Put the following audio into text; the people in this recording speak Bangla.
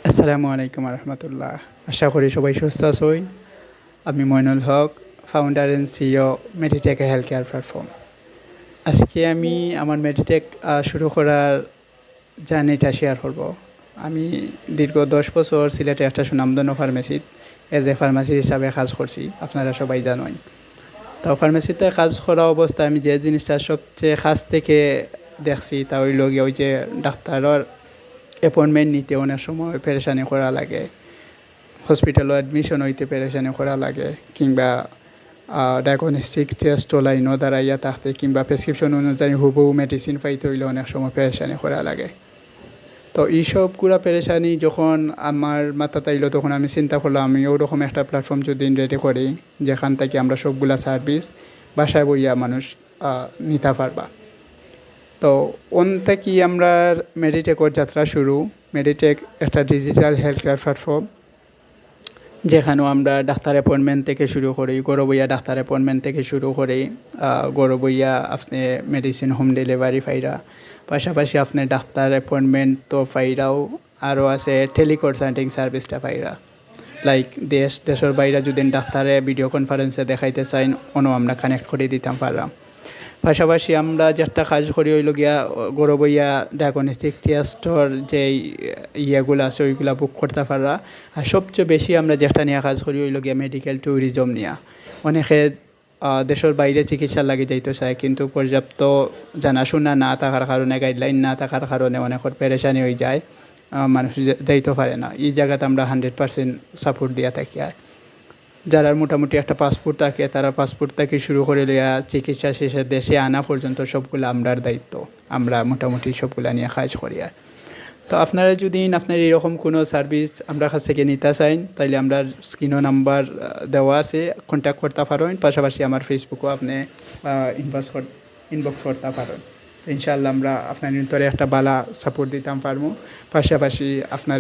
আসসালামু আলাইকুম রহমতুল্লাহ। আশা করি সবাই সুস্থ আছেন। আমি Mainul Haque, founder and CEO Meditech health care platform. আজকে আমি আমার মেডিটেক শুরু করার জার্নিটা শেয়ার করব। আমি দীর্ঘ 10 বছর সিলেটে একটা সুনামধন্য ফার্মেসিত এজ এ ফার্মাসি হিসাবে কাজ করছি, আপনারা সবাই জানেন। তো ফার্মেসিতে কাজ করা অবস্থায় আমি যে জিনিসটা সবচেয়ে কাছ থেকে দেখছি তা হইল গিয়ে ওই যে ডাক্তারের অ্যাপয়েন্টমেন্ট নিতে অনেক সময় পেরেশানি করা লাগে, হসপিটালও অ্যাডমিশন হইতে পেরেশানি করা লাগে, কিংবা ডায়াগনস্টিক টেস্ট লাইনও দাঁড়াইয়া থাকতে, কিংবা প্রেসক্রিপশন অনুযায়ী হুবহু মেডিসিন পাইতে হইলে অনেক সময় পেরেশানি করা লাগে। তো এইসবগুলা পেরেশানি যখন আমার মাথা তাইল, তখন আমি চিন্তা করলাম আমি ওরকম একটা প্ল্যাটফর্ম যদি রেডি করি যেখান থেকে আমরা সবগুলা সার্ভিস বাসায় বইয়া মানুষ নিতে পারবা। তো ওন থেকে আমরা মেডিটেকর যাত্রা শুরু। মেডিটেক একটা ডিজিটাল হেলথ কেয়ার প্ল্যাটফর্ম, যেখানেও আমরা ডাক্তার অ্যাপয়েন্টমেন্ট থেকে শুরু করি, গরবইয়া ডাক্তার অ্যাপয়েন্টমেন্ট থেকে শুরু করি, গরবইয়া আপনি মেডিসিন হোম ডেলিভারি পাইরা, পাশাপাশি আপনি ডাক্তার অ্যাপয়েন্টমেন্ট তো পাইরাও, আরও আছে টেলিকনসাল্টিং সার্ভিসটা পাইরা। লাইক দেশের বাইরে যদি ডাক্তারে ভিডিও কনফারেন্সে দেখাইতে চাইন, অন্য আমরা কানেক্ট করে দিতাম পারলাম। পাশাপাশি আমরা যেটা কাজ করি হইল গিয়া গরবইয়া ডায়াগনস্টিক টেস্টর যে ইয়েগুলো আছে ওইগুলো বুক করতে পারা। আর সবচেয়ে বেশি আমরা যেটা নিয়ে কাজ করি হইল গিয়া মেডিকেল ট্যুরিজম নিয়ে। অনেকে দেশের বাইরে চিকিৎসা লাগে যাইতে চায়, কিন্তু পর্যাপ্ত জানাশোনা না থাকার কারণে, গাইডলাইন না থাকার কারণে অনেকের পেরেশানি হয়ে যায়, মানুষ যাইতে পারে না। এই জায়গাতে আমরা 100% সাপোর্ট দিয়ে থাকি। আর যারা মোটামুটি একটা পাসপোর্ট থাকে, তারা পাসপোর্ট থেকে শুরু করে লিয়া চিকিৎসা শেষে দেশে আনা পর্যন্ত সবগুলো আমরার দায়িত্ব। আমরা মোটামুটি সবগুলা নিয়ে কাজ করি। আর তো আপনারা যদি আপনার এরকম কোনো সার্ভিস আমরা কাছ থেকে নিতে চাইন, তাইলে আমরা স্ক্রিনও নাম্বার দেওয়া আছে, কন্ট্যাক্ট করতে পারেন। পাশাপাশি আমার ফেসবুকও আপনি ইনবক্স করতে পারেন। ইনশাআল্লাহ আমরা আপনার ভিতরে একটা ভালো সাপোর্ট দিতাম পারবো। পাশাপাশি আপনার